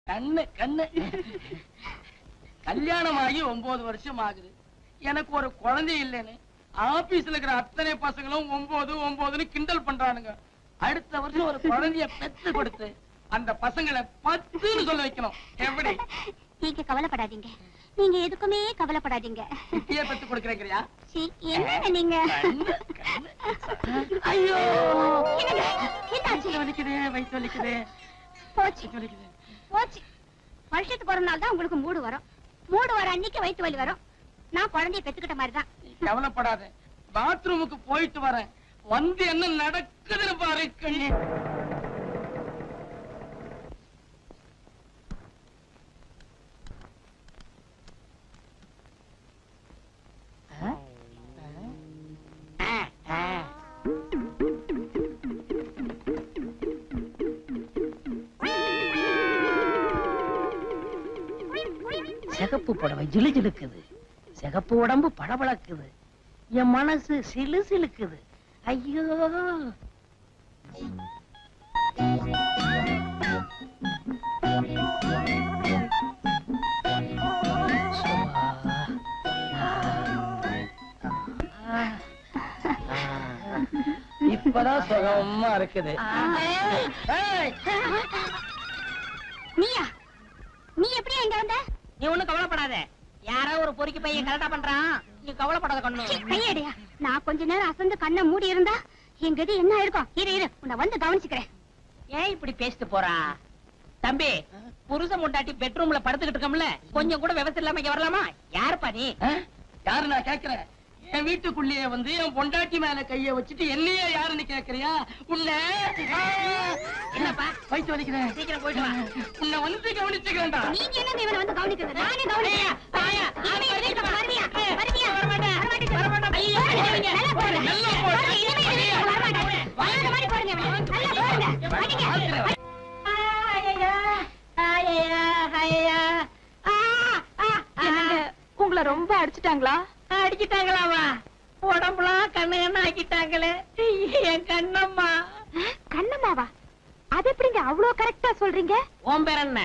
கண்ணு கண்ணு. கல்யாணம் ஆகி 9 வருஷம் ஆகுது. எனக்கு ஒரு குழந்தை இல்லைன்னு ஆபீஸ்ல இருக்கிற அத்தனை பசங்களும் 9 9ன்னு கிண்டல் பண்றானுங்க. அடுத்த வருஷம் ஒரு குழந்தைய பெத்து கொடுத்து அந்த பசங்களை 10ன்னு சொல்ல வைக்கணும். எப்படி? நீங்க கவலைப்படாதீங்க, நீங்க எதுக்குமே கவலைப்படாதீங்க. இப்பயே பெத்து கொடுக்கறேங்கறியா? என்ன நீங்க? ஐயோ என்னாச்சு? வலிக்குதே, வயிற்று வலிக்குதே. போச்சு போச்சு. வருஷத்துக்கு ஒரு நாள் தான் உங்களுக்கு மூடு வரும். மூடு வர அன்னைக்கு வயிற்று வலி வரும். நான் குழந்தைய பெத்துக்கிட்ட மாதிரிதான். கவலைப்படாத, பாத்ரூமுக்கு போயிட்டு வரேன். வந்து என்ன நடக்குதுன்னு பாரு. சிகப்பு புடவை ஜிலு ஜிலுக்குது, சிகப்பு உடம்பு பளபளக்குது, என் மனசு சிலு சிலுக்குது. ஐயோ இப்பதான் சுகமா இருக்குது. நீயா? நீ எப்படி எங்க வந்த? நீ ஒண்ணும் கவலைப்படாத, யாரோ ஒரு பொறுக்கி பையன் கரெக்டா பண்றான். நீ கவலைப்படாத கண்ணு. கையடியா, நான் கொஞ்ச நேரம் அசந்து கண்ணை மூடி இருந்தா எங்க இது என்ன இருக்கும்? இரு இரு, உன்னை வந்து கவனிச்சுக்கிறேன். ஏன் இப்படி பேசிட்டு போறா? தம்பி, புருஷன் முண்டாட்டி பெட்ரூம்ல படுத்துக்கிட்டு இருக்கோம்ல, கொஞ்சம் கூட விவசாயம் இல்லாம இங்க வரலாமா? யாருப்பா நீ? யாரு நான் கேக்குறேன்? என் வீட்டுக்குள்ளேயே வந்து என் பொண்டாட்டி மேல கைய வச்சுட்டு என்னையே யாருன்னு கேக்குறியா? உன்னை என்னப்பா வயிற்று வலிக்கிறேன், சீக்கிரம் போயிட்டு வா. உன்னை வந்து கவனிச்சுக்கிறேன்டா. நீங்க என்ன இவனை வந்து கவனிக்கிறது? நானே கவனிக்கிறேன். உங்களை ரொம்ப அடிச்சுட்டாங்களா? அடிச்சுட்டாங்களாவா? உடம்புலாம் கண்ணு கண்ணு ஆக்கிட்டாங்களே என் கண்ணம்மா. கண்ணம்மாவா? அது எப்படிங்க அவ்வளவு கரெக்டா சொல்றீங்க? உன் பேர் என்ன?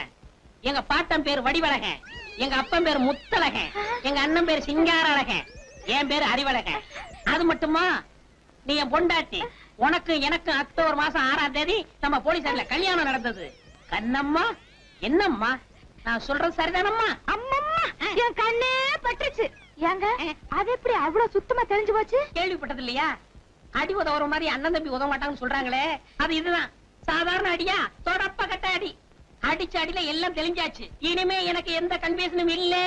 எங்க பாட்டன் பேர் வடிவழகன், எங்க அப்பன் பேர் முத்தழகன், எங்க அண்ணன் பேர் சிங்கார அழகன், என் பேர் அறிவழகன். அது மட்டுமா, நீ என் பொண்டாட்டி. உனக்கு எனக்கு அக்டோபர் மாசம் 6ஆம் தேதி நம்ம போலீஸ்ல கல்யாணம் நடந்தது. கண்ணம்மா என்னம்மா நான் சொல்றது சரிதானம்மா? அம்மம்மா, என் கண்ணே பட்டுச்சு. ஏங்க அது எப்படி அவ்வளவு சுத்தமா தெரிஞ்சு போச்சு? கேள்விப்பட்டது இல்லையா? அடி உதவுற மாதிரி அண்ணன் தம்பி உதவ மாட்டாங்கன்னு சொல்றாங்களே, அது இதுதான். சாதாரண அடியா? தொடப்ப கட்ட அடி. அடிச்ச அடியில எல்லாம் தெளிஞ்சாச்சு. இனிமே எனக்கு எந்த கன்ஃபியூஷனும் இல்லை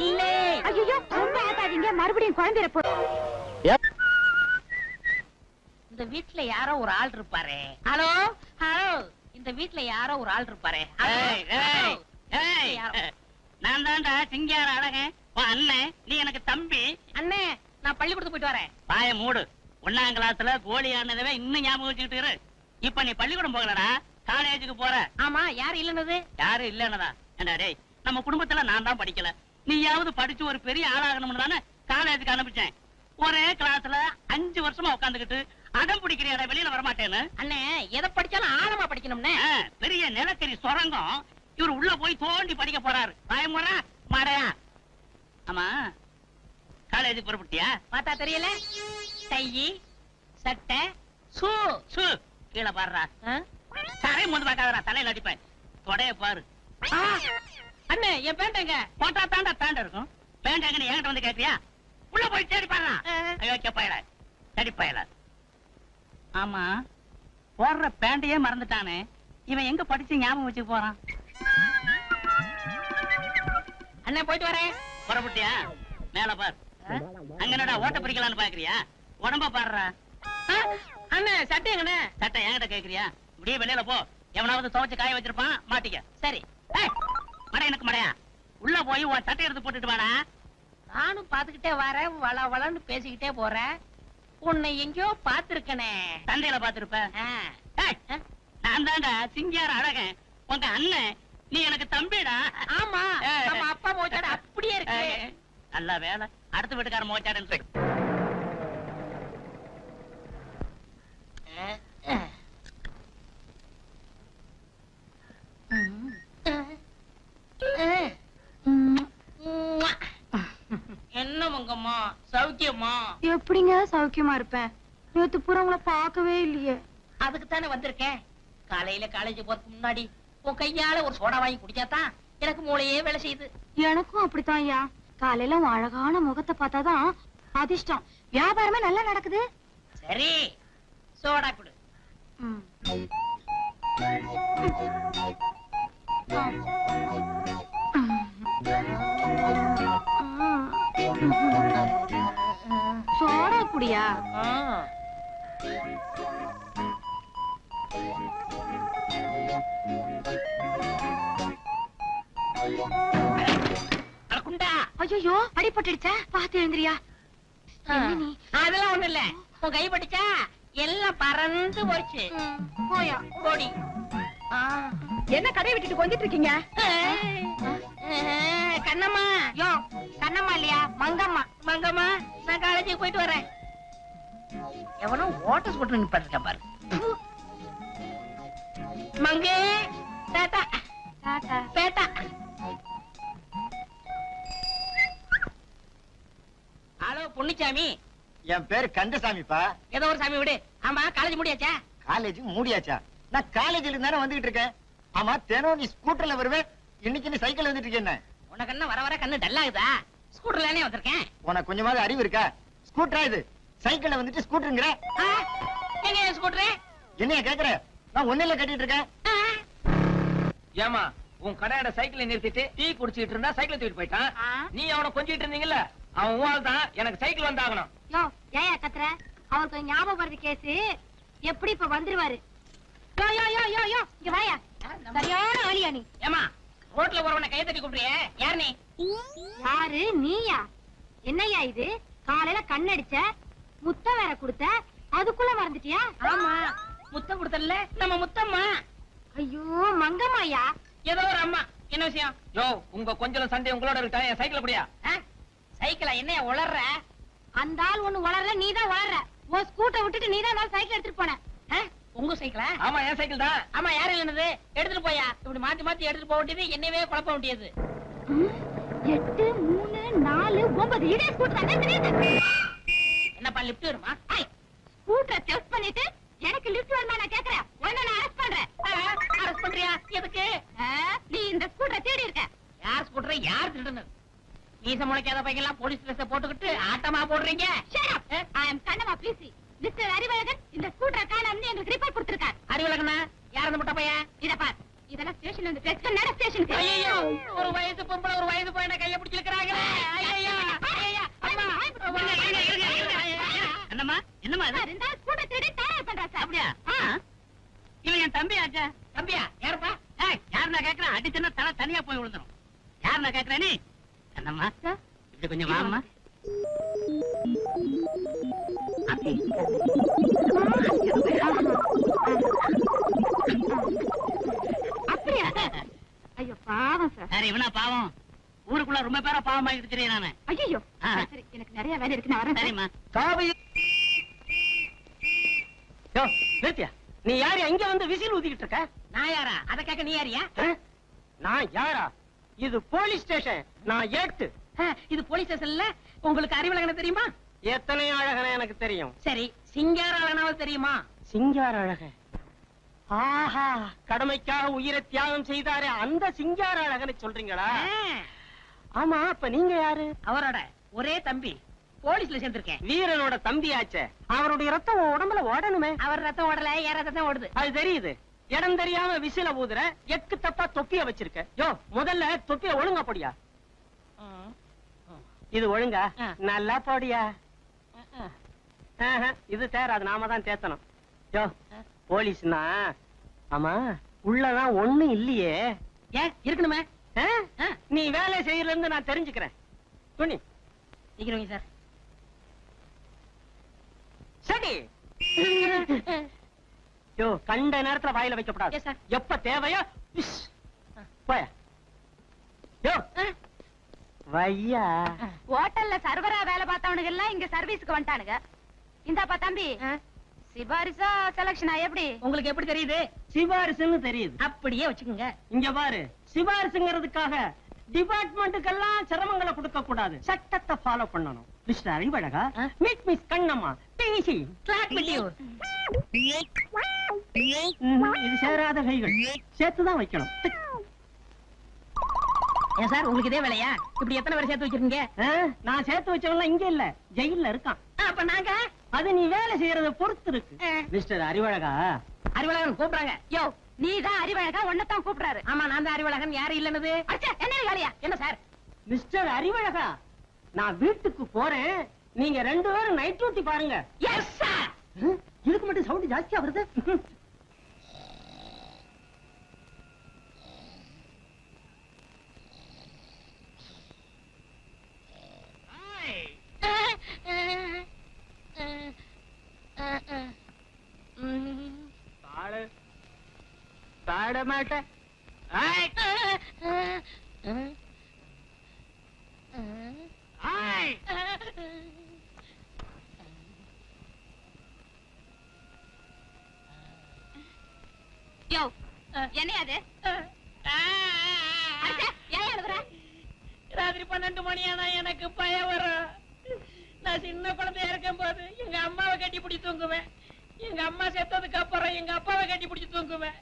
இல்லை. ஐயோ ரொம்ப ஆகாதீங்க, மறுபடியும் குழந்தைய போ. இந்த வீட்டுல யாரோ ஒரு ஆள் இருப்பாரு. ஹலோ ஹலோ, இந்த வீட்டுல யாரோ ஒரு ஆள் இருப்பாரு. நான் தான்டா சிங்கார அழகன், அண்ணன். நீ எனக்கு தம்பி. அண்ணே, நான் பள்ளிக்கூடத்துக்கு போயிட்டு வரேன். பாய மூடு. 1ஆம் கிளாஸ்ல கோழி ஆனதவே இன்னும் ஞாபகம் வச்சுக்கிட்டு இரு. இப்ப நீ பள்ளிக்கூடம் போகலடா, காலேஜுக்கு போற. ஆமா, யாரு இல்லன்னது? யாரும் இல்லன்னதா? ஏண்டா டேய், நம்ம குடும்பத்துல நான் தான் படிக்கல, நீயாவது படிச்சு ஒரு பெரிய ஆளாகணும்னு தானே காலேஜுக்கு அனுப்பிச்சேன். ஒரே கிளாஸ்ல 5 வருஷமா உட்காந்துக்கிட்டு அடம் பிடிக்கிறியாடா வெளியில வரமாட்டேன்னு. அண்ணே, எதை படிச்சாலும் ஆழமா படிக்கணும்னே. பெரிய நிலக்கரி சுரங்கம் இவரு உள்ள போய் தோண்டி படிக்க போறாரு. பயமுறா மாடையா? ஆமா, காலேஜுக்கு புறப்பட்டியா? பார்த்தா தெரியல. டை, சட்டை, சூ சூ கீழே பாடுறா. தரை முந்து பார்க்காதடா, தலையில அடிப்பேன். தொடைய பாரு. அண்ணே, என் பேண்டங்க போட்டா தாண்டா பேண்ட் இருக்கும். பேண்ட் எங்க என்கிட்ட வந்து கேட்கிறியா? உள்ள போய் தேடி பாடுறா. ஐயோ கேப்பயல, தேடி பயல. ஆமா, போடுற பேண்டையே மறந்துட்டானே இவன், எங்க படிச்சு ஞாபகம் வச்சுக்க போறான்? அண்ணே, போயிட்டு வரேன். புறப்பட்டியா? மேல பார். அங்கனடா ஓட்ட பிரிக்கலான்னு பாக்குறியா? உடம்ப பாடுறா. அண்ணே, சட்டை எங்கண்ணே? சட்டை என்கிட்ட கேக்குறியா? இப்படியே வெளியில போ, எவனாவது துவைச்சு காய வச்சிருப்பான், மாட்டிக்க. சரி. மடை எனக்கு மடையா? உள்ள போய் உன் சட்டை எடுத்து போட்டுட்டு வாடா. நானும் பாத்துக்கிட்டே வரேன், வள வளன்னு பேசிக்கிட்டே போறேன். உன்னை எங்கயோ பாத்துருக்கனே. சந்தையில பாத்துருப்ப. நான் தான்டா சிங்கார அழகன், உங்க அண்ணன். நீ எனக்கு தம்பிடா. ஆமா, நம்ம அப்பா மோச்சாடு அப்படியே இருக்கு. நல்ல வேலை, அடுத்த வீட்டுக்கார மோச்சாடுன்னு சொல்லு. என்னம்மா சௌக்கியமா? எப்படிங்க சௌக்கியமா இருப்பேன்? நேத்து பூரா உங்களை பார்க்கவே இல்லையே. அதுக்கு தானே வந்திருக்கேன். காலையில காலேஜ் போறதுக்கு முன்னாடி உன் கையால ஒரு சோடா வாங்கி குடிச்சாதான் எனக்கு மூளையே வேலை செய்யுது. எனக்கும் அப்படித்தான் ஐயா. காலையில உன் அழகான முகத்தை பார்த்தாதான் அதிர்ஷ்டம். வியாபாரமே நல்லா நடக்குது. சரி சோடா குடு. சோடா குடியா? குண்டா. ஐயோ அடிபட்டுடுச்சா? பாத்து எழுந்திரியா. நீ அதெல்லாம் ஒண்ணு இல்ல. உன் கை பட்டுச்சா எல்லாம் பறந்து போச்சு. போயா போடி. என்ன கடை விட்டுட்டு வந்துட்டு இருக்கீங்க? கண்ணம்மா. யோ கண்ணம்மா இல்லையா மங்கம்மா. மங்கம்மா நான் காலேஜுக்கு போயிட்டு வரேன். எவனோ ஓட்டஸ் போட்டு நிப்பாட்டிருக்க பாரு. மங்கே டாடா டாடா பேட்டா. ஹலோ பொன்னிச்சாமி. என் பேரு கந்தசாமிப்பா. ஏதோ ஒரு சாமி விடு. ஆமா காலேஜ் முடியாச்சா? காலேஜ் மூடியாச்சா? நான் காலேஜ்ல தானே வந்துகிட்டு இருக்கேன். ஆமா தினம் நீ ஸ்கூட்டர்ல வருவேன், இன்னைக்கு நீ சைக்கிள் வந்துட்டு இருக்கேன். உனக்கு என்ன வர வர கண்ணு டல்லாகுதா? ஸ்கூட்டர்லனே வந்திருக்கேன். உனக்கு கொஞ்சமாவது அறிவு இருக்கா? ஸ்கூட்டரா இது? சைக்கிள்ல வந்துட்டு ஸ்கூட்டருங்கற? எங்க ஸ்கூட்டர்? என்னைய கேக்குற? நான் ஒண்ணுல கட்டிட்டு இருக்கேன். ஏமா உன் கடையோட சைக்கிளை நிறுத்திட்டு டீ குடிச்சிட்டு இருந்தா சைக்கிள் தூக்கிட்டு போயிட்டான். நீ அவனை கொஞ்சிட்டு இருந்தீங்கல்ல, அவன் உன் தான். எனக்கு சைக்கிள் வந்தாகணும். யோ ஏயா கத்துற? அவருக்கு ஞாபகம் வருது கேஸ். எப்படி இப்ப வந்துருவாரு? யோ யோ யோ யோ யோ இங்க வாயா. சரியான ஆளியா நீ? ஏமா ரோட்ல போறவனை கைய தட்டி கூப்பிடுறியே, யார் நீ? யாரு நீயா? என்னய்யா இது? காலையில கண்ணடிச்ச, முத்த வேற கொடுத்த, அதுக்குள்ள மறந்துட்டியா? ஆமா முத்தம் கொடுத்தல நம்ம முத்தம்மா. ஐயோ மங்கம்மாயா. ஏதோ ஒரு அம்மா. என்ன விஷயம்? யோ உங்க கொஞ்சம் சண்டை உங்களோட இருக்கா? என் சைக்கிள் அப்படியா? சைக்கிளா? என்னைய உளர்ற? அந்த ஆள் ஒண்ணு வளர்ற, நீதான் வளர்ற. உன் ஸ்கூட்டர் விட்டுட்டு நீதான் சைக்கிள் எடுத்துட்டு போன. உங்க சைக்கிளா? ஆமா என் சைக்கிள் தான். ஆமா யாரு இல்லனது? எடுத்துட்டு போயா. இப்படி மாத்தி மாத்தி எடுத்துட்டு போக வேண்டியது, என்னவே குழப்ப வேண்டியது. 8 3 4 9 இதே ஸ்கூட்டர் தானே தெரியுது. என்னப்பா லிஃப்ட் வருமா? ஸ்கூட்டரை டெஸ்ட் பண்ணிட்டு எனக்கு லிஃப்ட் வருமா நான் கேக்குறேன். உன்னை நான் அரெஸ்ட் பண்றேன். அரெஸ்ட் பண்றியா? எதுக்கு? நீ இந்த ஸ்கூட்டரை தேடி இருக்க. யார் ஸ்கூட்டரை யார் திருடுனது? நீச முளைக்காத பையெல்லாம் போலீஸ் ட்ரெஸ் போட்டுக்கிட்டு ஆட்டமா போடுறீங்க. Shut up. I am Kannamma busy. Mister Arivazhagan இந்த ஸ்கூட்டரை காணோம்னு எங்களுக்கு ரிப்போர்ட் கொடுத்திருக்கார். அறிவழகனா? யார் அந்த முட்டை பையன்? இத பார். இதெல்லாம் ஸ்டேஷன்ல இருந்து டெஸ்ட் நட ஸ்டேஷனுக்கு. ஐயோ ஒரு வயசு பொம்பளை ஒரு வயசு பையனை கைய பிடிச்சு இழுக்கறாங்களே. ஐயோ அம்மா. என்னம்மா என்னம்மா இது? சார் இந்த ஸ்கூட்டர் தேடி தயார் பண்றா சார். அப்படியா? இவன் என் தம்பி ஆச்சா. தம்பியா? யாருப்பா? யார் நான் கேக்குறேன்? அடிச்சுன்னா தலை தனியா போய் விழுந்துரும். யார் நான் கேக்குறேன் நீ? என்னம்மா இப்படி கொஞ்சம் வாம்மா. அப்படியா? ஐயோ பாவம் சார். சரி இவனா பாவம்? ஊருக்குள்ள ரொம்ப பேரா பாவம் ஆகிட்டு தெரியும் நானு. ஐயோ சரி எனக்கு நிறைய வேலை இருக்கு, நான் வரேன். சரிம்மா. காவி. யோ நிறுத்தியா. நீ யாரு இங்க வந்து விசில் ஊதிக்கிட்டு இருக்க? நான் யாரா? அத கேட்க நீ யாரியா? நான் யாரா? இது போலீஸ் ஸ்டேஷன். நான் ஏட்டு. இது போலீஸ் ஸ்டேஷன்ல. உங்களுக்கு அறிவழகன தெரியுமா? எத்தனை அழகன எனக்கு தெரியும். சரி சிங்கார அழகனாவது தெரியுமா? சிங்கார அழகன். ஆஹா கடமைக்காக உயிரை தியாகம் செய்தாரே அந்த சிங்கார அழகனை சொல்றீங்களா? ஆமா அப்ப நீங்க யாரு? அவரோட ஒரே தம்பி. போலீஸ்ல சேர்ந்திருக்கேன். வீரனோட தம்பியாச்சே. அவருடைய ரத்தம் உடம்புல ஓடணுமே. அவர் ரத்தம் ஓடல, என் ரத்தம் தான் ஓடுது. அது தெரியுது. இடம் தெரியாம விசில ஊதுற, எக்கு தப்பா தொப்பிய வச்சிருக்க. யோ முதல்ல தொப்பிய ஒழுங்கா போடியா. இது ஒழுங்கா நல்லா போடியா. இது தேராது, நாம தான் தேத்தணும். யோ போலீஸ்னா ஆமா உள்ளதான் ஒண்ணு இல்லையே. ஏன் இருக்கணுமே? நீ வேலை செய்யறதுல இருந்து நான் தெரிஞ்சுக்கிறேன். துணி சீக்கிரம் சார். சரி. யோ கண்ட நேரத்துல வாயில வைக்கப்படாது. Yes, sir. எப்ப தேவையோ போய. யோ வையா. ஹோட்டல்ல சர்வரா வேலை பார்த்தவனுங்க எல்லாம் இங்க சர்வீஸ்க்கு வந்துட்டானுங்க. இந்தாப்பா தம்பி, சிபாரிசா செலக்ஷனா எப்படி? உங்களுக்கு எப்படி தெரியுது? சிபாரிசுன்னு தெரியுது. அப்படியே வச்சுக்கோங்க. இங்க பாரு, சிபாரிசுங்கிறதுக்காக டிபார்ட்மெண்ட்டுக்கெல்லாம் சிரமங்களை கொடுக்க கூடாது. சட்டத்தை ஃபாலோ பண்ணணும். மிஸ்டர் அறிவழகா, மீட் மிஸ் கண்ணம்மா, பேசி இது சேராத கைகள், சேர்த்துதான் வைக்கணும். ஏன் சார் உங்களுக்கு இதே வேலையா? இப்படி எத்தனை பேர் சேர்த்து வச்சிருக்கீங்க? நான் சேர்த்து வச்சவன்லாம் இங்க இல்ல, ஜெயில்ல இருக்கான். அப்ப நாங்க அது நீ வேலை செய்யறத பொறுத்து இருக்கு. மிஸ்டர் அறிவழகா, அறிவழகன் கூப்பிடுறாங்க. யோ நீதான் அறிவழகா, உன்னதான் கூப்பிடுறாரு. ஆமா நான் தான் அறிவழகன். யாரு இல்லன்னது? என்ன வேலையா? என்ன சார்? மிஸ்டர் அறிவழகா, நான் வீட்டுக்கு போறேன், நீங்க 2 பேரும் நைட் டியூட்டி பாருங்க. Yes sir. இதுக்கு மட்டும் சவுண்ட் ஜாஸ்தியா வருது. பாட மாட்டேன். யோ என்ன அது? ஏன் எழுதுற? ராத்திரி 12 மணி ஆனா எனக்கு பயம் வரும். நான் சின்ன குழந்தையா இருக்கும் போது எங்க அம்மாவை கட்டி பிடிச்சி தூங்குவேன். எங்க அம்மா செத்ததுக்கு அப்புறம் எங்க அப்பாவை கட்டி பிடிச்சி தூங்குவேன்.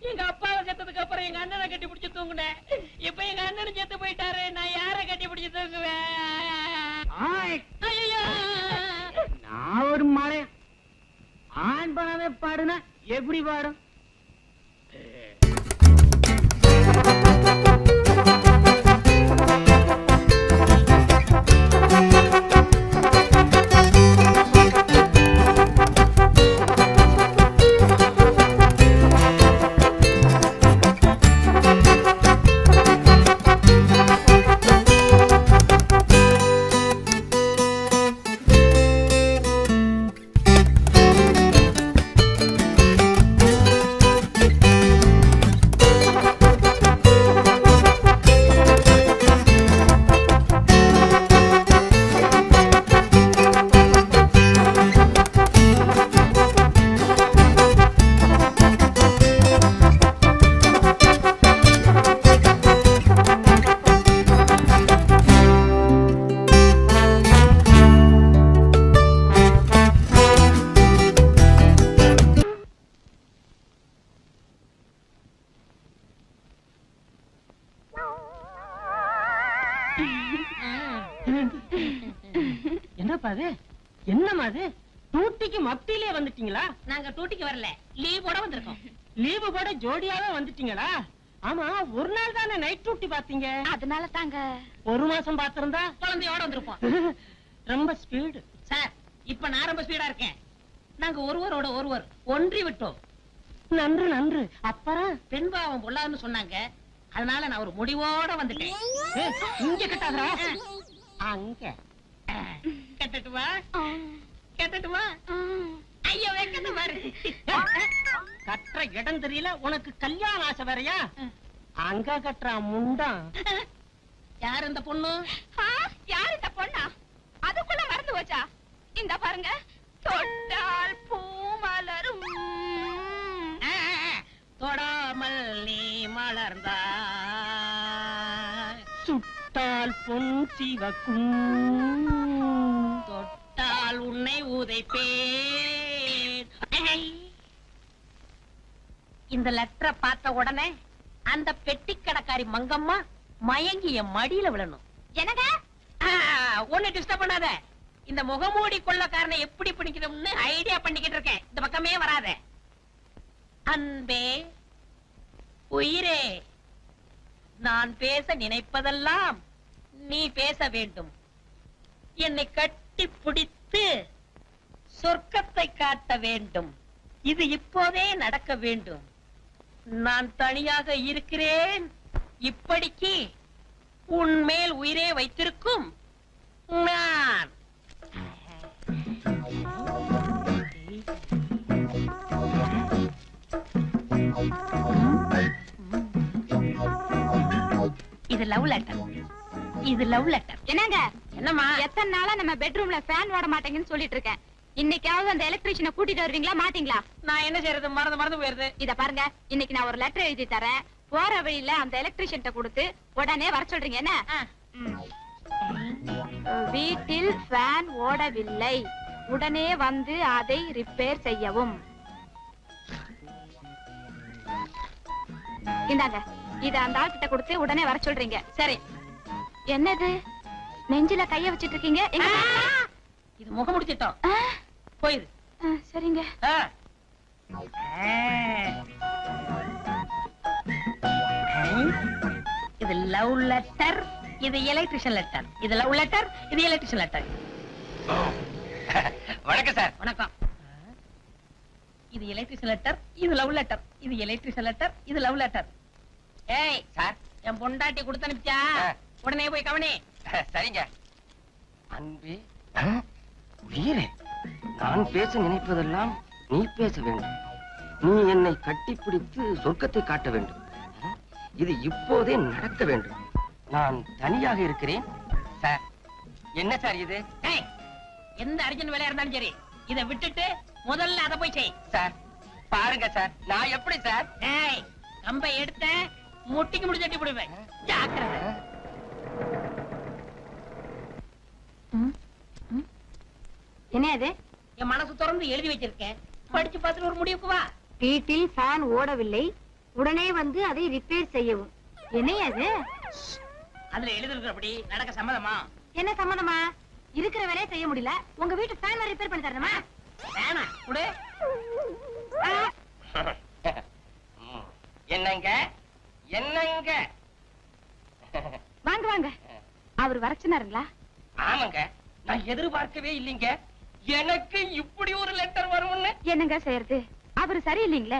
எங்க அப்பாவை செத்ததுக்கு அப்புறம் எங்க அண்ணனை கட்டி பிடிச்சி தூங்குனேன். இப்ப எங்க அண்ணனும் செத்து போயிட்டாரு. நான் யாரை கட்டி பிடிச்சி தூங்குவேன்? ஐயோ, நான் ஒரு மழை ஆண் பணமே பாடுனா எப்படி பாடும்? என்னப்பா அது? என்னமா அது? டூட்டிக்கு மத்தியிலே வந்துட்டீங்களா? நாங்க டூட்டிக்கு வரல, லீவ் போட வந்திருக்கோம். லீவு போட ஜோடியாவே வந்துட்டீங்களா? ஆமா, ஒரு நாள் தானே நைட் டியூட்டி பாத்தீங்க. அதனால தாங்க 1 மாசம் பாத்திருந்தா குழந்தையோட வந்திருப்போம். ரொம்ப ஸ்பீடு. சார், இப்ப நான் ரொம்ப ஸ்பீடா இருக்கேன். நாங்க ஒருவரோட ஒருவர் ஒன்றி விட்டோம். நன்று நன்று. அப்புறம் பெண் பாவம் பொல்லாதுன்னு சொன்னாங்க. அதனால நான் ஒரு முடிவோட வந்துட்டேன். ஏய், இங்க கட்டாதடா. அங்க கட்டட்டுமா? கட்டட்டுமா? ஐயோ வெக்கத்தை பாரு. கட்டுற இடம் தெரியல, உனக்கு கல்யாண ஆசை வேறையா? அங்க கட்டுற முண்டம். யார் இந்த பொண்ணு? யார் இந்த பொண்ணா? அதுக்குள்ள மறந்து போச்சா? இந்த பாருங்க, தொட்டால் பூ மலரும். தொடாமல் நீ மலர்ந்தா சுட்டால் பொன் சிவக்கும், தொட்டால் உன்னை உதைப்பேன். இந்த லெட்டரை பார்த்த உடனே அந்த பெட்டி கடைக்காரி மங்கம்மா மயங்கி என் மடியில விழணும். என்னங்க? ஒண்ணு டிஸ்டர்ப் பண்ணாத. இந்த முகமூடி கொள்ளக்காரனை எப்படி பிடிக்கணும்னு ஐடியா பண்ணிக்கிட்டு இருக்கேன். இந்த பக்கமே வராத. அன்பே, உயிரே, நான் பேச நினைப்பதெல்லாம் நீ பேச வேண்டும். என்னை கட்டி பிடித்து சொர்க்கத்தை காட்ட வேண்டும். இது இப்போதே நடக்க வேண்டும். நான் தனியாக இருக்கிறேன். இப்படிக்கு உன் மேல் உயிரே வைத்திருக்கும் நான். இது லவ் லெட்டர். இது லவ் லெட்டர். என்னங்க? என்னம்மா? எத்தனை நாளா நம்ம பெட்ரூம்ல ஃபேன் ஓட மாட்டேங்குன்னு சொல்லிட்டு இருக்கேன். இன்னைக்காவது அந்த எலக்ட்ரீஷியனை கூட்டிட்டு வருவீங்களா மாட்டீங்களா? நான் என்ன செய்யறது? மறந்து போயிருது. இத பாருங்க, இன்னைக்கு நான் ஒரு லெட்டர் எழுதி தரேன். போற வழியில அந்த எலக்ட்ரீஷியன்ட்ட கொடுத்து உடனே வர சொல்றீங்க. என்ன? வீட்டில் ஃபேன் ஓடவில்லை, உடனே வந்து அதை ரிப்பேர் செய்யவும். இந்தாங்க, இத அந்த ஆள் கிட்ட கொடுத்து உடனே வர சொல்றீங்க. சரி. என்னது நெஞ்சில கைய வச்சிட்டு இருக்கீங்க? இது முகம் முடிச்சிட்டோம். போயிரு. சரிங்க. இது லவ் லெட்டர், இது எலக்ட்ரிஷியன் லெட்டர். இது லவ் லெட்டர், இது எலக்ட்ரிஷியன் லெட்டர். வணக்கம் சார். வணக்கம். இது எலக்ட்ரிஷியன் லெட்டர், இது லவ் லெட்டர். இது எலக்ட்ரிஷியன் லெட்டர், இது லவ் லெட்டர். ஏய் சார், என் பொண்டாட்டி கொடுத்து அனுப்பிச்சா உடனே போய் கவனி. சரிங்க. அன்பே உயிரே, நான் பேச நினைப்பதெல்லாம் நீ பேச வேண்டும். நீ என்னை கட்டிப்பிடித்து சொர்க்கத்தை காட்ட வேண்டும். இது இப்போதே நடக்க வேண்டும். நான் தனியாக இருக்கிறேன். சார், என்ன சார் இது? ஏய், எந்த அர்ஜென்ட் வேலையா இருந்தாலும் சரி, இதை விட்டுட்டு முதல்ல அதை போய் செய். சார் பாருங்க சார், நான் எப்படி சார்? ஏய், கம்பை எடுத்த முட்டிக்கு முடிச்சட்டி போடுவேன். ஜாக்கிரதை. என்ன அது? என் மனசு திறந்து எழுதி வச்சிருக்கேன், படிச்சு பார்த்துட்டு ஒரு முடிவுக்கு வா. வீட்டில் ஃபேன் ஓடவில்லை, உடனே வந்து அதை ரிப்பேர் செய்யவும். என்ன அது? அதுல எழுதிருக்கிறபடி நடக்க சம்மதமா? என்ன சம்மதமா? இருக்கிற வேலையை செய்ய முடியல, உங்க வீட்டு ஃபேன் ரிப்பேர் பண்ணி தரணுமா? வேணா குடு. என்னங்க என்னங்க? வாங்க வாங்க. அவர் வர சொன்னாருங்களா? ஆமாங்க, நான் எதிர்பார்க்கவே இல்லைங்க. எனக்கு இப்படி ஒரு லெட்டர் வரும்னு. என்னங்க செய்யறது, அவரு சரியில்லைங்களே,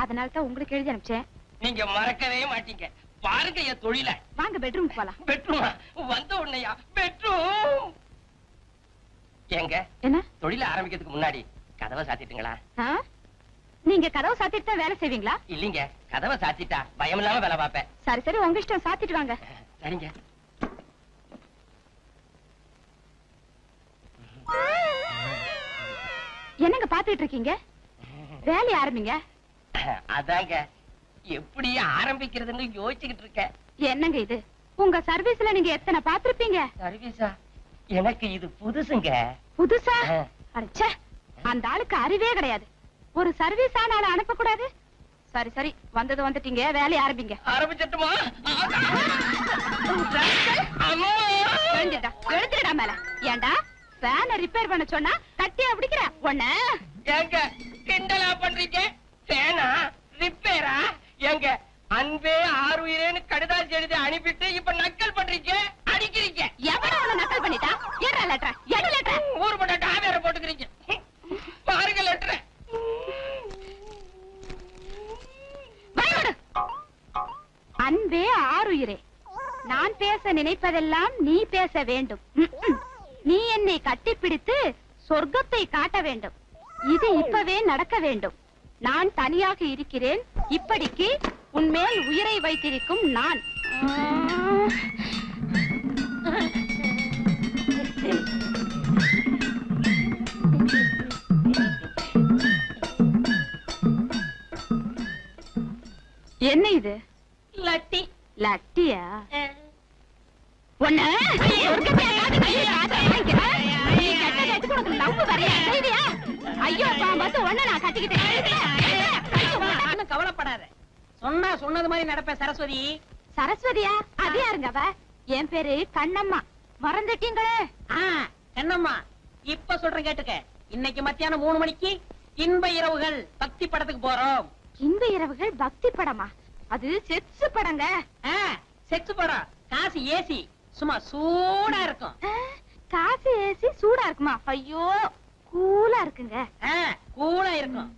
அதனால தான் உங்களுக்கு எழுதி அனுப்பிச்சேன். நீங்க மறக்கவே மாட்டீங்க. பாருங்க என் தொழில. வாங்க பெட்ரூம் போலாம். பெட்ரூமா? வந்த உடனேயா பெட்ரூம்? ஏங்க, என்ன தொழில ஆரம்பிக்கிறதுக்கு முன்னாடி கதவை சாத்திட்டுங்களா? நீங்க கதவை சாத்திட்டு தான் வேலை செய்வீங்களா? இல்லீங்க, கதவை சாத்திட்டா பயம் இல்லாம வேலை பார்ப்பேன். சரி சரி, உங்க இஷ்டம், சாத்திட்டு வாங்க. சரிங்க. என்னங்க பாத்துட்டு இருக்கீங்க? வேலையை ஆரம்பிங்க. அதாங்க, எப்படி ஆரம்பிக்கிறதுன்னு யோசிச்சுக்கிட்டு இருக்கேன். என்னங்க இது, உங்க சர்வீஸ்ல நீங்க எத்தனை பாத்திருப்பீங்க? சர்வீஸா? எனக்கு இது புதுசுங்க. புதுசா? அடச்சே, அந்த ஆளுக்கு அறிவே கிடையாது. ஒரு சர்வீஸ் ஆனால அனுப்ப கூடாது. சரி சரி, வந்தது வந்துட்டீங்க, வேலையை ஆரம்பிங்க. ஆரம்பிச்சட்டுமா? எழுத்துடா மேல. ஏண்டா ஃபேனை ரிப்பேர் பண்ண சொன்னா கட்டியா பிடிக்கிற ஒண்ண? ஏங்க கிண்டலா பண்றீங்க? ஃபேனா ரிப்பேரா? ஏங்க, அன்பே ஆறுயிரேன்னு கடிதாசி எழுதி அனுப்பிட்டு இப்ப நக்கல் பண்றீங்க, அடிக்கிறீங்க. எவன உன்னை நக்கல் பண்ணிட்டா? ஏறா லெட்டர், எடு லெட்டர். ஊர் பட்ட டாவேர போட்டுக்கிறீங்க. பாருங்க லெட்டர். அன்பே ஆறுயிரே, நான் பேச நினைப்பதெல்லாம் நீ பேச வேண்டும். நீ என்னை கட்டிப்பிடித்து சொர்க்கத்தை காட்ட வேண்டும். இது இப்பவே நடக்க வேண்டும். நான் தனியாக இருக்கிறேன். இப்படிக்கு உன்மேல் உயிரை வைத்திருக்கும் நான். என்ன இது? லட்டி. லட்டியா? ஐயோ பாம்பு, ஒண்ணு நான் கட்டிக்கிட்டேன். கவலைப்படாத, சொன்னா சொன்னது மாதிரி நடப்பேன். சரஸ்வதி. சரஸ்வதியா? அது யாருங்க அவ? என் பேரு கண்ணம்மா. மறந்துட்டீங்களே? கண்ணம்மா, இப்ப சொல்றேன் கேட்டுக்க. இன்னைக்கு மத்தியானம் 3 மணிக்கு இன்ப இரவுகள் பக்தி படத்துக்கு போறோம். இன்ப இரவுகள் பக்தி படமா? அது செக்ஸ் படங்க. செக்ஸ் படம். காசு ஏசி, சும்மா சூடா இருக்கும். காசு ஏசி சூடா இருக்குமா? ஐயோ, கூலா இருக்குங்க. கூலா இருக்கும்.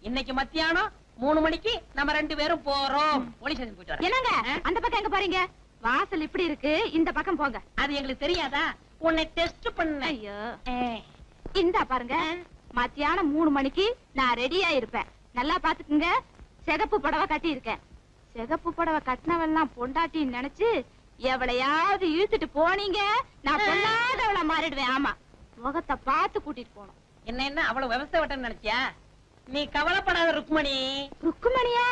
இன்னைக்கு மத்தியானம் 3 மணிக்கு நம்ம 2 பேரும் போறோம். போலீஸ் ஸ்டேஷன் போயிட்டு வரோம். என்னங்க அந்த பக்கம் எங்க பாருங்க? வாசல் இப்படி இருக்கு, இந்த பக்கம் போங்க. அது எங்களுக்கு தெரியாதா? உன்னை டெஸ்ட் பண்ண. ஐயோ, இந்த பாருங்க, மத்தியானம் 3 மணிக்கு நான் ரெடியா இருப்பேன். நல்லா பாத்துக்குங்க. சிகப்பு புடவை கட்டி இருக்கேன். சிகப்பு புடவை கட்டினவெல்லாம் பொண்டாட்டின்னு நினைச்சு எவளையாவது இழுத்துட்டு போனீங்க, நான் பொல்லாதவளை மாறிடுவேன். ஆமா, முகத்தை பார்த்து கூட்டிட்டு போனோம். என்ன அவ்வளவு விவசாய வட்டம் நினைச்சியா? நீ கவலைப்படாத ருக்மணி. ருக்குமணியா?